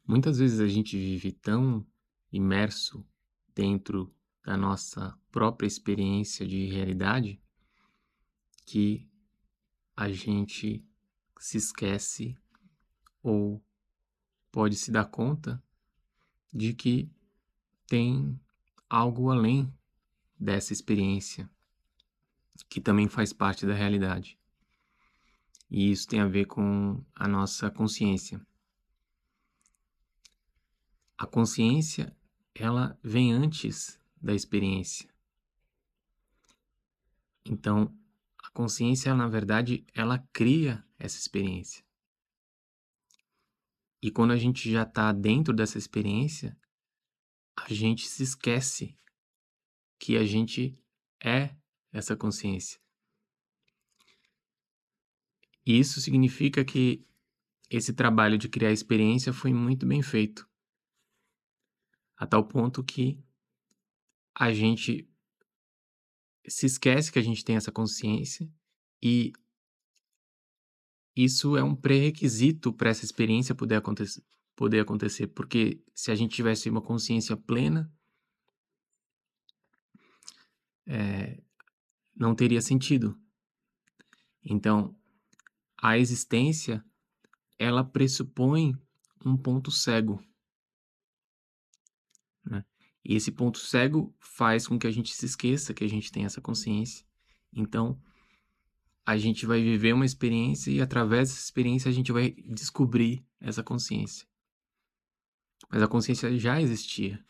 Muitas vezes a gente vive tão imerso dentro da nossa própria experiência de realidade que a gente se esquece ou pode se dar conta de que tem algo além dessa experiência que também faz parte da realidade. E isso tem a ver com a nossa consciência. A consciência, ela vem antes da experiência. Então, a consciência, na verdade, ela cria essa experiência. E quando a gente já está dentro dessa experiência, a gente se esquece que a gente é essa consciência. E isso significa que esse trabalho de criar experiência foi muito bem feito, a tal ponto que a gente se esquece que a gente tem essa consciência e isso é um pré-requisito para essa experiência poder acontecer, porque se a gente tivesse uma consciência plena, eh, não teria sentido. Então, a existência, ela pressupõe um ponto cego, né. E esse ponto cego faz com que a gente se esqueça que a gente tem essa consciência. Então, a gente vai viver uma experiência e através dessa experiência a gente vai descobrir essa consciência. Mas a consciência já existia.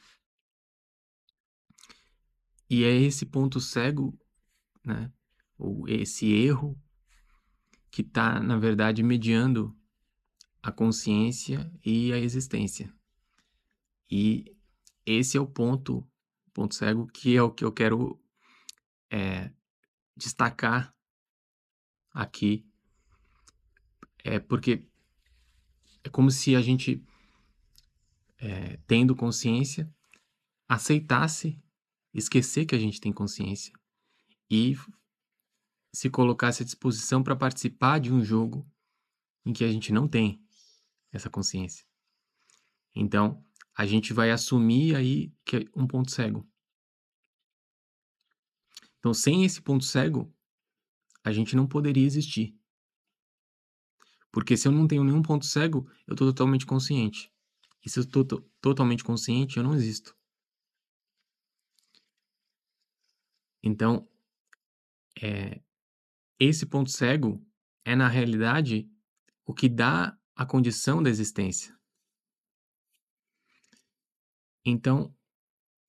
E é esse ponto cego, né, ou esse erro que está, na verdade, mediando a consciência e a existência. E esse é o ponto cego, que é o que eu quero, eh, destacar aqui. É porque é como se a gente, tendo consciência, aceitasse esquecer que a gente tem consciência e se colocasse à disposição para participar de um jogo em que a gente não tem essa consciência. Então, a gente vai assumir aí que é um ponto cego. Então, sem esse ponto cego, a gente não poderia existir. Porque se eu não tenho nenhum ponto cego, eu estou totalmente consciente. E se eu estou totalmente consciente, eu não existo. Então, eh, esse ponto cego é, na realidade, o que dá a condição da existência. Então,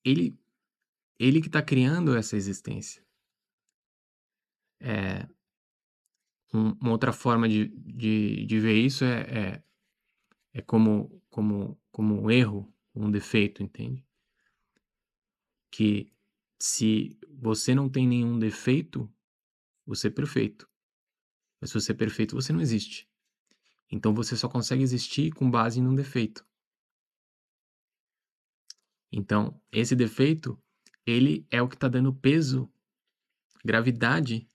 ele ele que está criando essa existência. Eh, uma outra forma de ver isso é como um erro, um defeito, entende? Que se você não tem nenhum defeito, você é perfeito. Mas se você é perfeito, você não existe. Então você só consegue existir com base num defeito. Então, esse defeito, ele é o que está dando peso, gravidade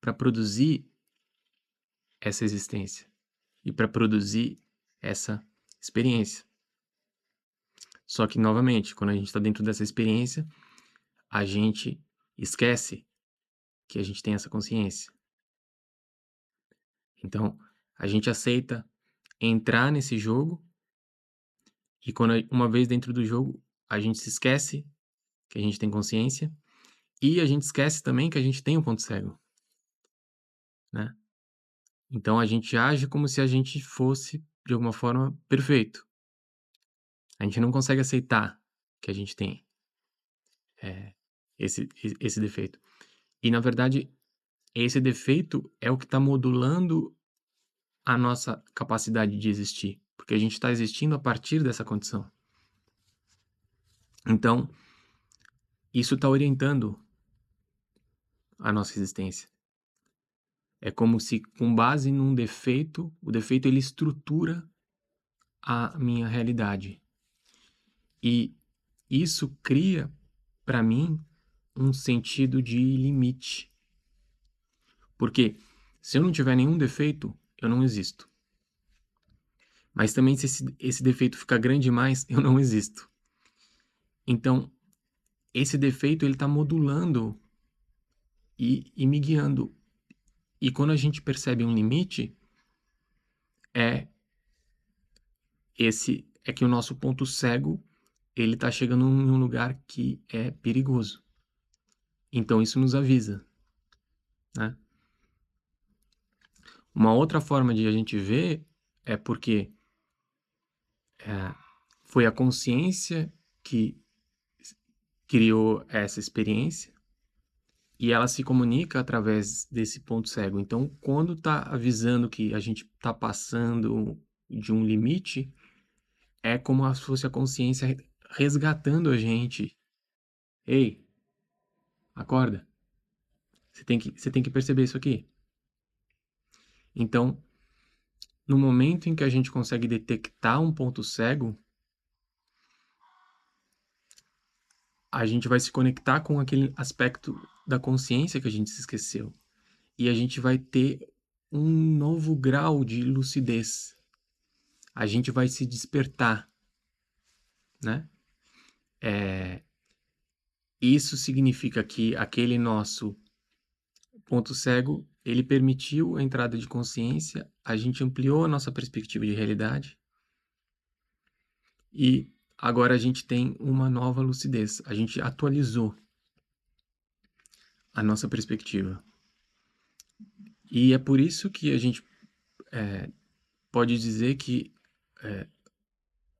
para produzir essa existência e para produzir essa experiência. Só que, novamente, quando a gente está dentro dessa experiência, a gente esquece que a gente tem essa consciência. Então, a gente aceita entrar nesse jogo e quando uma vez dentro do jogo, a gente se esquece que a gente tem consciência e a gente esquece também que a gente tem um ponto cego, né. Então a gente age como se a gente fosse, de alguma forma, perfeito. A gente não consegue aceitar que a gente tem, eh, esse defeito. E na verdade, esse defeito é o que está modulando a nossa capacidade de existir, porque a gente está existindo a partir dessa condição. Então, isso está orientando a nossa existência. É como se, com base num defeito, o defeito ele estrutura a minha realidade. E isso cria, para mim, um sentido de limite. Porque se eu não tiver nenhum defeito, eu não existo. Mas também se esse defeito ficar grande demais, eu não existo. Então, esse defeito ele está modulando e me guiando. E quando a gente percebe um limite, é que o nosso ponto cego ele está chegando em um lugar que é perigoso. Então isso nos avisa, né? Uma outra forma de a gente ver é porque foi a consciência que criou essa experiência e ela se comunica através desse ponto cego. Então, quando está avisando que a gente está passando de um limite, é como se fosse a consciência resgatando a gente. Ei, acorda. Você tem que perceber isso aqui. Então, no momento em que a gente consegue detectar um ponto cego, a gente vai se conectar com aquele aspecto da consciência que a gente se esqueceu. E a gente vai ter um novo grau de lucidez. A gente vai se despertar, né? Isso significa que aquele nosso ponto cego, ele permitiu a entrada de consciência, a gente ampliou a nossa perspectiva de realidade e agora a gente tem uma nova lucidez. A gente atualizou a nossa perspectiva. E é por isso que a gente pode dizer que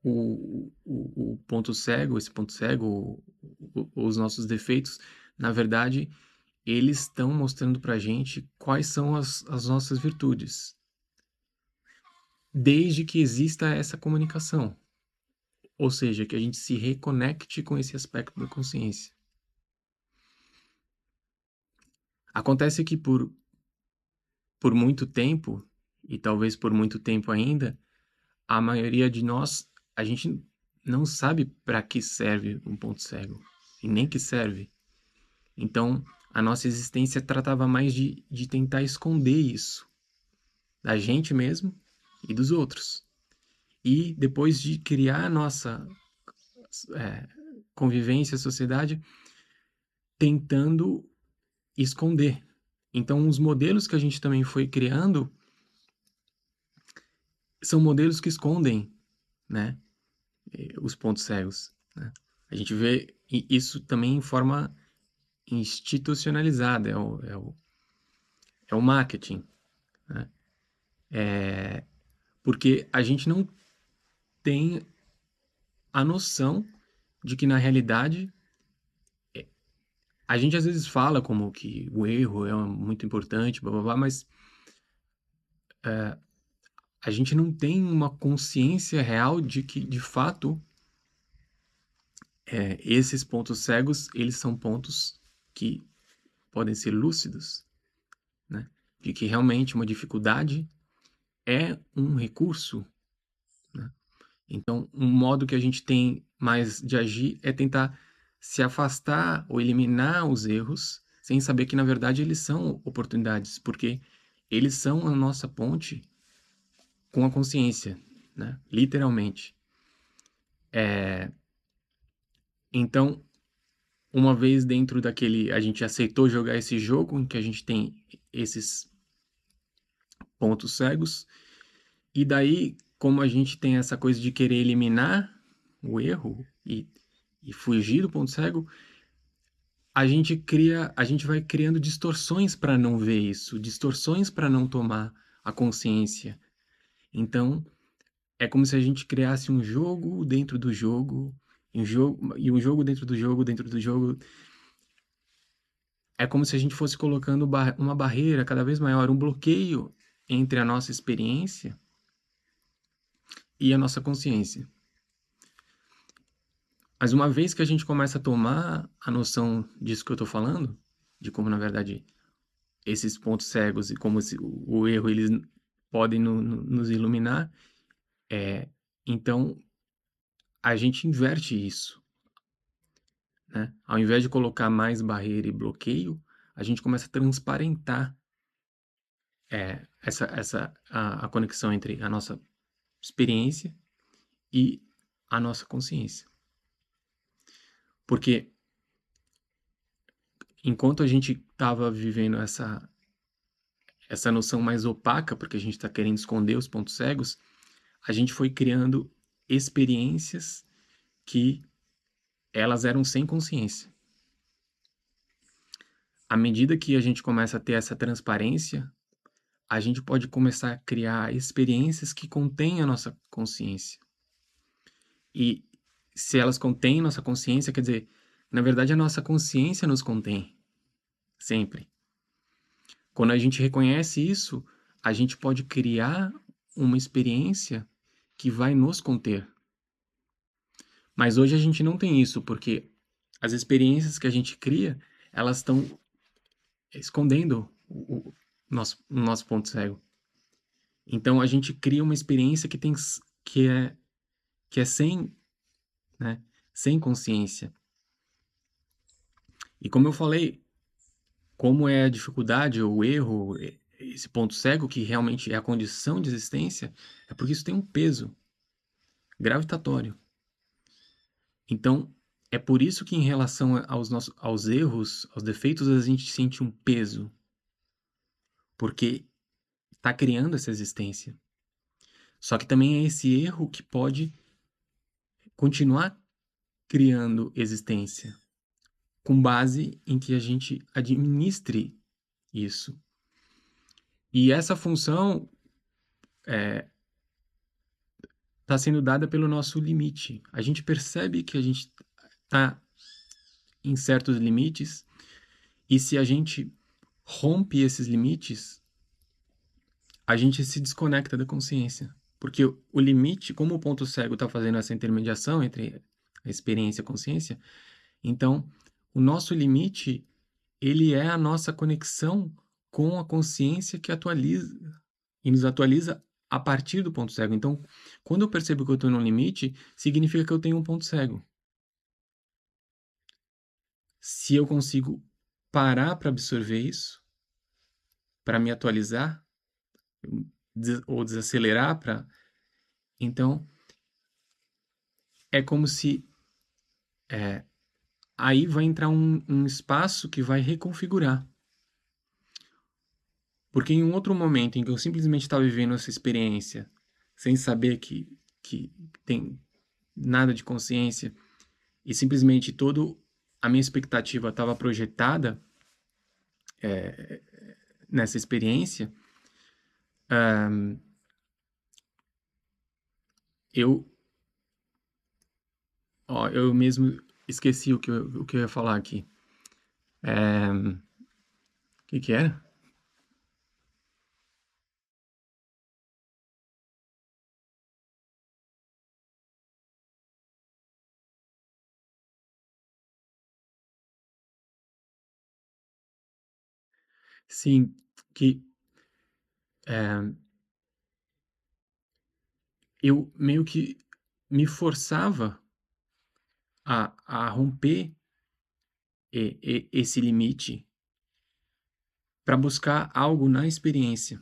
o ponto cego, esse ponto cego, os nossos defeitos, na verdade, eles estão mostrando para a gente quais são as nossas virtudes, desde que exista essa comunicação, ou seja, que a gente se reconecte com esse aspecto da consciência. Acontece que por muito tempo, e talvez por muito tempo ainda, a maioria de nós, a gente não sabe para que serve um ponto cego, e nem que serve. Então, a nossa existência tratava mais de tentar esconder isso, da gente mesmo e dos outros. E depois de criar a nossa convivência, sociedade, tentando esconder. Então, os modelos que a gente também foi criando são modelos que escondem, né, os pontos cegos, né? A gente vê isso também em forma institucionalizada, é o marketing, né? Porque a gente não tem a noção de que, na realidade, a gente às vezes fala como que o erro é muito importante, blá, blá, blá, mas a gente não tem uma consciência real de que, de fato, esses pontos cegos, eles são pontos que podem ser lúcidos, né? De que realmente uma dificuldade é um recurso, né? Então, um modo que a gente tem mais de agir é tentar se afastar ou eliminar os erros, sem saber que, na verdade, eles são oportunidades, porque eles são a nossa ponte com a consciência, né? Literalmente. Então, uma vez dentro daquele, a gente aceitou jogar esse jogo em que a gente tem esses pontos cegos, e daí, como a gente tem essa coisa de querer eliminar o erro e fugir do ponto cego, a gente vai criando distorções para não ver isso, distorções para não tomar a consciência. Então, é como se a gente criasse um jogo dentro do jogo, e um jogo dentro do jogo, dentro do jogo. É como se a gente fosse colocando uma barreira cada vez maior, um bloqueio entre a nossa experiência e a nossa consciência. Mas uma vez que a gente começa a tomar a noção disso que eu estou falando, de como, na verdade, esses pontos cegos e como o erro eles podem nos iluminar, então a gente inverte isso, né? Ao invés de colocar mais barreira e bloqueio, a gente começa a transparentar a conexão entre a nossa experiência e a nossa consciência. Porque enquanto a gente estava vivendo essa noção mais opaca, porque a gente está querendo esconder os pontos cegos, a gente foi criando experiências que elas eram sem consciência. À medida que a gente começa a ter essa transparência, a gente pode começar a criar experiências que contêm a nossa consciência. E se elas contêm nossa consciência, quer dizer, na verdade a nossa consciência nos contém, sempre. Quando a gente reconhece isso, a gente pode criar uma experiência que vai nos conter. Mas hoje a gente não tem isso, porque as experiências que a gente cria, elas estão escondendo o nosso ponto cego. Então a gente cria uma experiência que é sem, né, sem consciência. E como eu falei, como é a dificuldade ou o erro, esse ponto cego que realmente é a condição de existência, é porque isso tem um peso gravitatório. Então, é por isso que em relação aos erros, aos defeitos, a gente sente um peso, porque está criando essa existência. Só que também é esse erro que pode continuar criando existência, com base em que a gente administre isso. E essa função está sendo dada pelo nosso limite. A gente percebe que a gente está em certos limites, e se a gente rompe esses limites, a gente se desconecta da consciência. Porque o limite, como o ponto cego está fazendo essa intermediação entre a experiência e a consciência, então o nosso limite, ele é a nossa conexão com a consciência que atualiza e nos atualiza a partir do ponto cego. Então, quando eu percebo que eu estou no limite, significa que eu tenho um ponto cego. Se eu consigo parar para absorver isso, para me atualizar, ou desacelerar para. Então, é como se aí vai entrar um espaço que vai reconfigurar. Porque em um outro momento em que eu simplesmente estava vivendo essa experiência, sem saber que tem nada de consciência, e simplesmente toda a minha expectativa estava projetada nessa experiência, eu, eu mesmo esqueci o que eu ia falar aqui. O que era? Sim, que eu meio que me forçava a romper esse limite para buscar algo na experiência.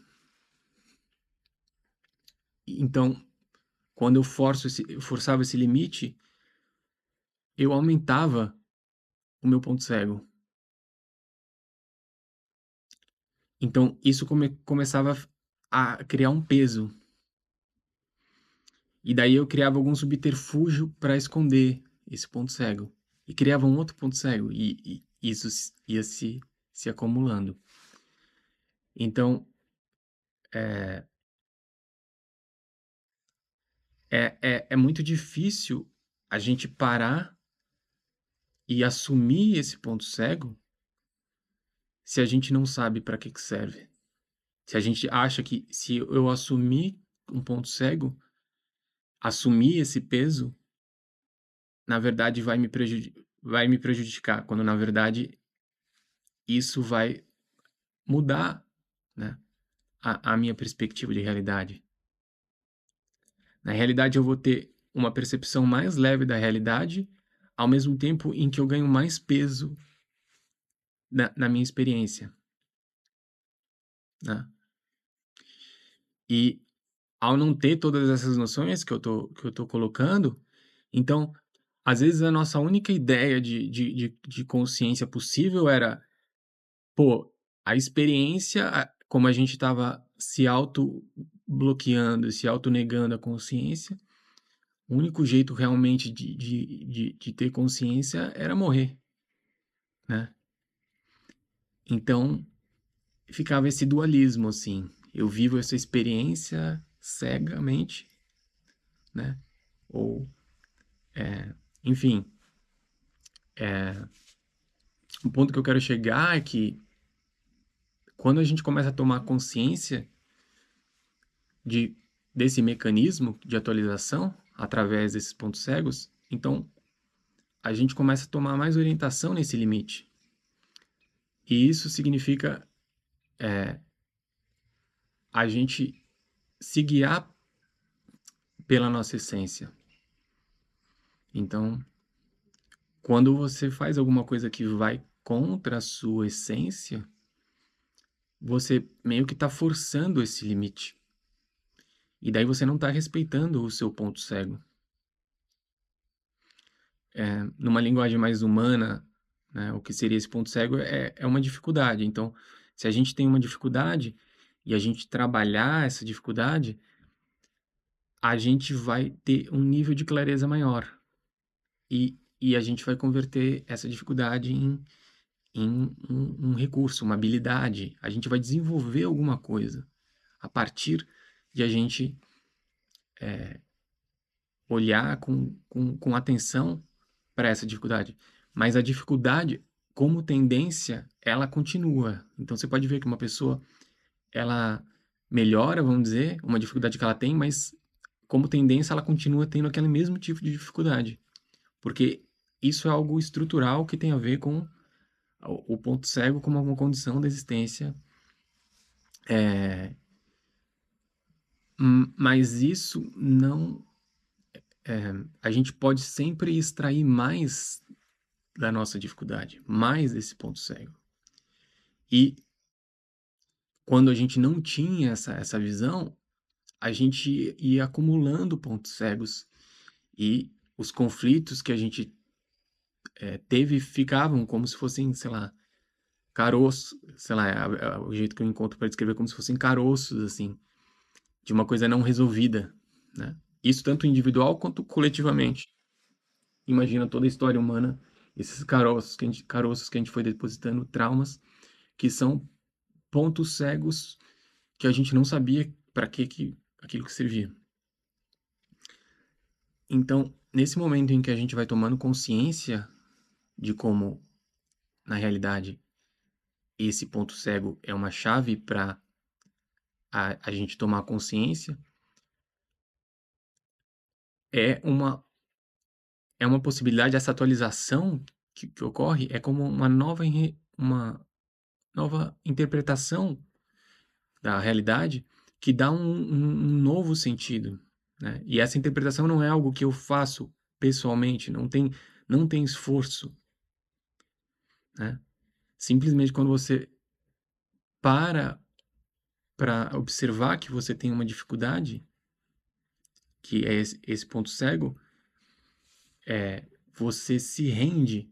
Então, quando eu forçava esse limite, eu aumentava o meu ponto cego. Então, isso começava a criar um peso. E daí eu criava algum subterfúgio para esconder esse ponto cego. E criava um outro ponto cego. E isso ia se acumulando. Então, é muito difícil a gente parar e assumir esse ponto cego se a gente não sabe para que serve. Se a gente acha que se eu assumir um ponto cego, assumir esse peso, na verdade vai me prejudicar, quando na verdade isso vai mudar, né, a minha perspectiva de realidade. Na realidade, eu vou ter uma percepção mais leve da realidade, ao mesmo tempo em que eu ganho mais peso na minha experiência, né? E ao não ter todas essas noções que eu tô colocando, então, às vezes a nossa única ideia de consciência possível era, pô, a experiência, como a gente estava se auto bloqueando, se auto negando a consciência, o único jeito realmente de ter consciência era morrer, né. Então, ficava esse dualismo, assim, eu vivo essa experiência cegamente, né, ou, enfim, o ponto que eu quero chegar é que quando a gente começa a tomar consciência de desse mecanismo de atualização, através desses pontos cegos, então a gente começa a tomar mais orientação nesse limite. E isso significa, a gente se guiar pela nossa essência. Então, quando você faz alguma coisa que vai contra a sua essência, você meio que está forçando esse limite. E daí você não está respeitando o seu ponto cego. Numa linguagem mais humana, né, o que seria esse ponto cego é uma dificuldade. Então, se a gente tem uma dificuldade e a gente trabalhar essa dificuldade, a gente vai ter um nível de clareza maior. E a gente vai converter essa dificuldade em um recurso, uma habilidade. A gente vai desenvolver alguma coisa a partir de a gente olhar com atenção para essa dificuldade. Mas a dificuldade, como tendência, ela continua. Então você pode ver que uma pessoa, ela melhora, vamos dizer, uma dificuldade que ela tem, mas como tendência ela continua tendo aquele mesmo tipo de dificuldade. Porque isso é algo estrutural que tem a ver com o ponto cego como uma condição da existência. Mas isso não. A gente pode sempre extrair mais da nossa dificuldade, mais desse ponto cego. E quando a gente não tinha essa visão, a gente ia acumulando pontos cegos e os conflitos que a gente teve ficavam como se fossem, sei lá, caroços, sei lá, o jeito que eu encontro para descrever como se fossem caroços, assim, de uma coisa não resolvida, né? Isso tanto individual quanto coletivamente. Imagina toda a história humana, esses caroços que a gente foi depositando, traumas, que são pontos cegos que a gente não sabia para que aquilo que servia. Então, nesse momento em que a gente vai tomando consciência de como, na realidade, esse ponto cego é uma chave para a gente tomar consciência, é uma, é uma possibilidade, essa atualização que ocorre é como uma nova interpretação da realidade que dá um novo sentido, né? E essa interpretação não é algo que eu faço pessoalmente, não tem esforço, né? Simplesmente quando você para observar que você tem uma dificuldade, que é esse ponto cego, você se rende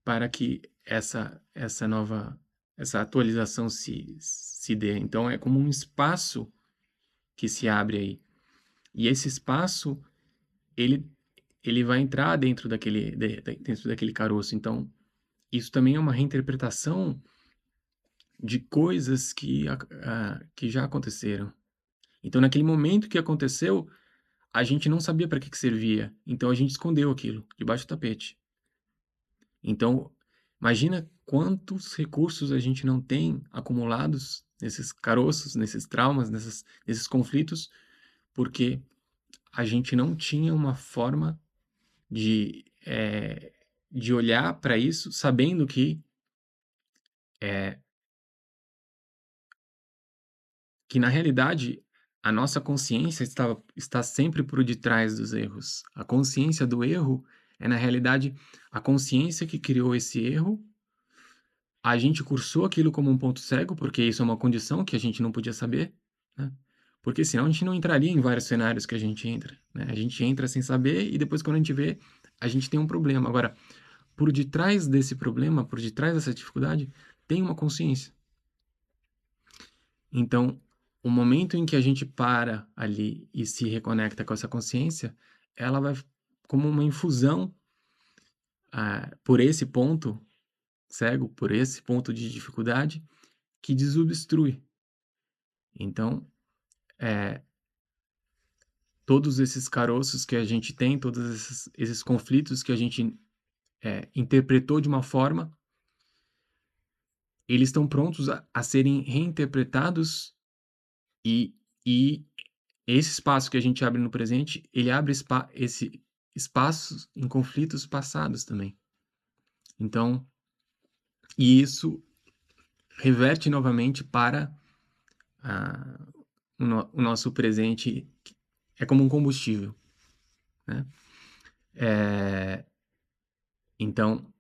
para que essa atualização se dê. Então é como um espaço que se abre aí. E esse espaço, ele ele vai entrar dentro daquele caroço. Então, isso também é uma reinterpretação de coisas que já aconteceram. Então, naquele momento que aconteceu, a gente não sabia para que servia. Então, a gente escondeu aquilo debaixo do tapete. Então, imagina quantos recursos a gente não tem acumulados nesses caroços, nesses traumas, nesses conflitos, porque a gente não tinha uma forma de olhar para isso sabendo eh, que na realidade a nossa consciência está sempre por detrás dos erros. A consciência do erro é, na realidade, a consciência que criou esse erro. A gente cursou aquilo como um ponto cego, porque isso é uma condição que a gente não podia saber, né? Porque senão a gente não entraria em vários cenários que a gente entra, né? A gente entra sem saber e depois quando a gente vê, a gente tem um problema. Agora, por detrás desse problema, por detrás dessa dificuldade, tem uma consciência. Então, o momento em que a gente para ali e se reconecta com essa consciência, ela vai como uma infusão por esse ponto cego, por esse ponto de dificuldade, que desobstrui. Então, todos esses caroços que a gente tem, todos esses conflitos que a gente interpretou de uma forma, eles estão prontos a serem reinterpretados e, e esse espaço que a gente abre no presente, ele abre esse espaço em conflitos passados também. Então, e isso reverte novamente para o nosso presente, que é como um combustível, né? Então,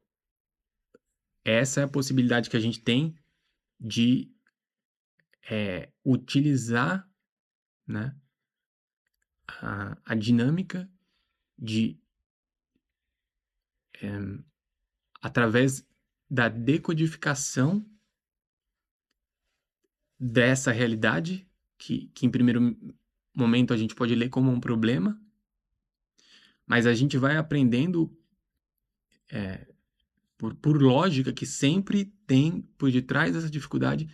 essa é a possibilidade que a gente tem de utilizar, né, a dinâmica de, através da decodificação dessa realidade, que em primeiro momento a gente pode ler como um problema, mas a gente vai aprendendo por lógica que sempre tem, por detrás dessa dificuldade,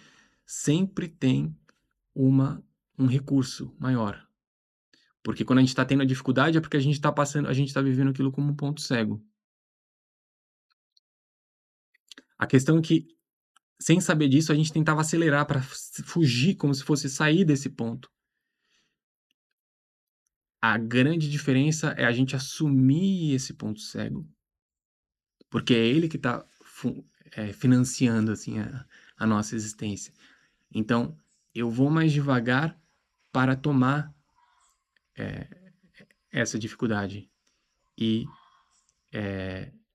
sempre tem um recurso maior. Porque quando a gente está tendo a dificuldade é porque a gente está passando, a gente está vivendo aquilo como um ponto cego. A questão é que, sem saber disso, a gente tentava acelerar para fugir, como se fosse sair desse ponto. A grande diferença é a gente assumir esse ponto cego, porque é ele que está financiando assim a nossa existência. Então, eu vou mais devagar para tomar essa dificuldade. E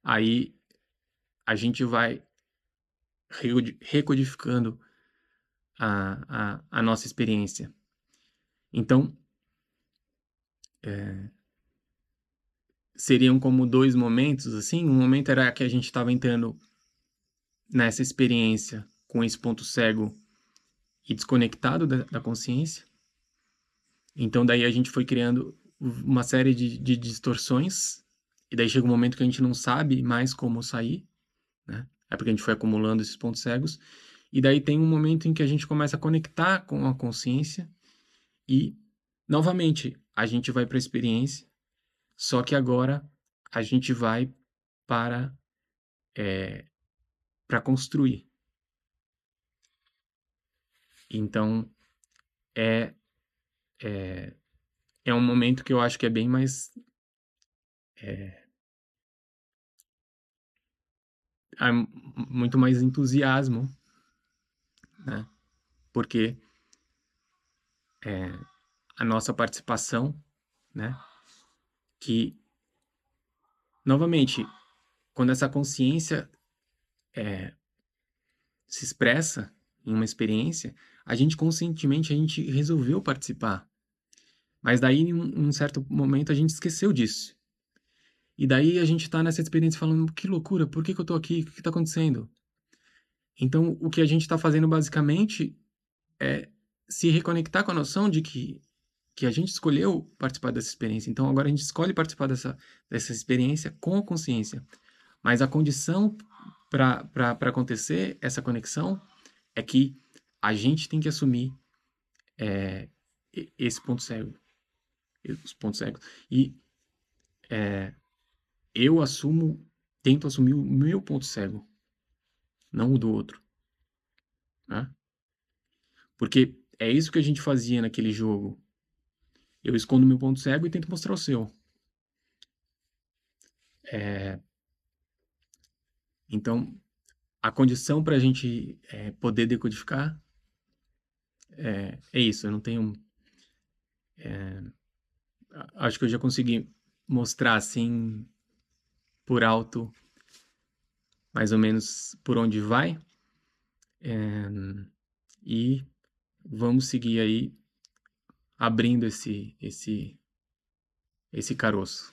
aí a gente vai recodificando a nossa experiência. Então, seriam como dois momentos, assim. Um momento era que a gente estava entrando nessa experiência com esse ponto cego e desconectado da consciência. Então, daí a gente foi criando uma série de distorções, e daí chega um momento que a gente não sabe mais como sair, né? É porque a gente foi acumulando esses pontos cegos. E daí tem um momento em que a gente começa a conectar com a consciência e, novamente, a gente vai para a experiência, só que agora a gente vai para para construir. Então, é, é um momento que eu acho que é bem mais... há muito mais entusiasmo, né? Porque a nossa participação, né? Que, novamente, quando essa consciência se expressa em uma experiência, a gente conscientemente a gente resolveu participar. Mas daí, em um certo momento, a gente esqueceu disso. E daí a gente tá nessa experiência falando, que loucura, por que eu tô aqui? O que tá acontecendo? Então, o que a gente tá fazendo basicamente é se reconectar com a noção de que a gente escolheu participar dessa experiência. Então, agora a gente escolhe participar dessa experiência com a consciência. Mas a condição para acontecer essa conexão é que a gente tem que assumir esse ponto cego, os pontos cegos. E eu tento assumir o meu ponto cego, não o do outro, né? Porque é isso que a gente fazia naquele jogo. Eu escondo meu ponto cego e tento mostrar o seu. Então, a condição para a gente poder decodificar é isso. Eu não tenho... acho que eu já consegui mostrar, assim, por alto, mais ou menos por onde vai. E vamos seguir aí abrindo esse caroço.